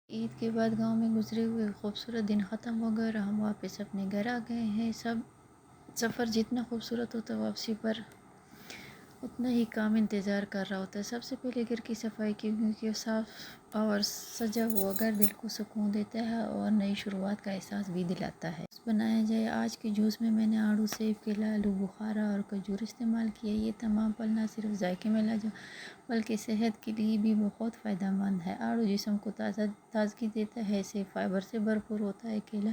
عید کے بعد گاؤں میں گزرے ہوئے خوبصورت دن ختم ہو گئے اور ہم واپس اپنے گھر آ گئے ہیں۔ سفر جتنا خوبصورت ہوتا ہے واپسی پر اتنا ہی کام انتظار کر رہا ہوتا ہے۔ سب سے پہلے گھر کی صفائی کی، کیونکہ صاف اور سجا ہوا گھر دل کو سکون دیتا ہے اور نئی شروعات کا احساس بھی دلاتا ہے۔ بنایا جائے آج کے جوس میں نے آڑو، سیب، کیلا، آلو بخارا اور کھجور استعمال کیا۔ یہ تمام پھل نہ صرف ذائقے میں لاجواب بلکہ صحت کے لیے بھی بہت فائدہ مند ہے۔ آڑو جسم کو تازگی دیتا ہے، سیب فائبر سے بھرپور ہوتا ہے، کیلا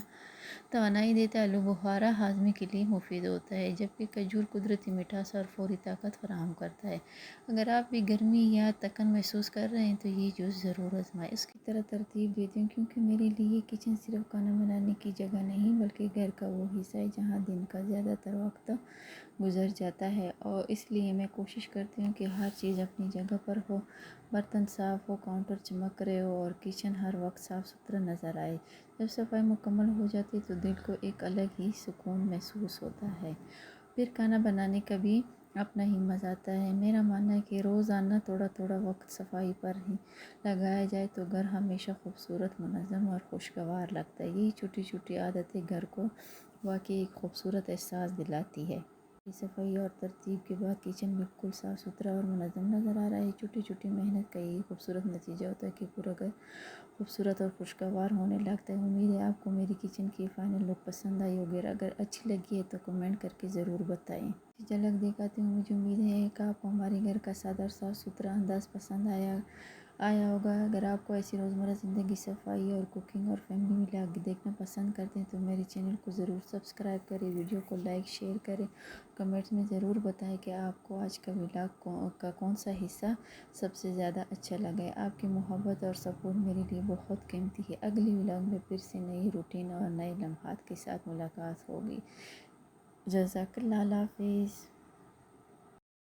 توانائی دیتا ہے، آلو بخارا ہاضمے کے لیے مفید ہوتا ہے، جبکہ کھجور قدرتی مٹھاس اور فوری طاقت فراہم کرتا ہے۔ اگر آپ بھی گرمی یا تھکن محسوس کر رہے ہیں تو یہ جوس ضرور آزمائیں۔ اس کی طرح ترتیب دیتی ہوں کیونکہ میرے لیے کچن صرف کھانا بنانے کی جگہ نہیں بلکہ گھر کا وہ حصہ ہے جہاں دن کا زیادہ تر وقت گزر جاتا ہے، اور اس لیے میں کوشش کرتی ہوں کہ ہر چیز اپنی جگہ پر ہو، برتن صاف ہو، کاؤنٹر چمک رہے ہو اور کچن ہر وقت صاف ستھرا نظر آئے۔ جب صفائی مکمل ہو جاتی ہے تو دل کو ایک الگ ہی سکون محسوس ہوتا ہے۔ پھر کھانا بنانے کا بھی اپنا ہی مزہ آتا ہے۔ میرا ماننا ہے کہ روزانہ تھوڑا تھوڑا وقت صفائی پر ہی لگایا جائے تو گھر ہمیشہ خوبصورت، منظم اور خوشگوار لگتا ہے۔ یہی چھوٹی چھوٹی عادتیں گھر کو واقعی ایک خوبصورت احساس دلاتی ہے۔ صفائی اور ترتیب کے بعد کچن بالکل صاف ستھرا اور منظم نظر آ رہا ہے۔ چھوٹی چھوٹی محنت کا یہی خوبصورت نتیجہ ہوتا ہے کہ پورا گھر خوبصورت اور خوشگوار ہونے لگتا ہے۔ امید ہے آپ کو میری کچن کی فائنل لک پسند آئی ہوگی۔ اگر اچھی لگی ہے تو کمنٹ کر کے ضرور بتائیں۔ جھلک دکھاتی ہوں، مجھے امید ہے کہ آپ کو ہمارے گھر کا سادہ اور صاف ستھرا انداز پسند آیا ہوگا۔ اگر آپ کو ایسی روزمرہ زندگی، صفائی اور کوکنگ اور فیملی ولاگ دیکھنا پسند کرتے ہیں تو میرے چینل کو ضرور سبسکرائب کریں، ویڈیو کو لائک شیئر کریں، کمنٹس میں ضرور بتائیں کہ آپ کو آج کا ولاگ کا کون سا حصہ سب سے زیادہ اچھا لگا ہے۔ آپ کی محبت اور سپورٹ میرے لیے بہت قیمتی ہے۔ اگلی ولاگ میں پھر سے نئی روٹین اور نئے لمحات کے ساتھ ملاقات ہوگی۔ جزاک اللہ، اللہ حافظ۔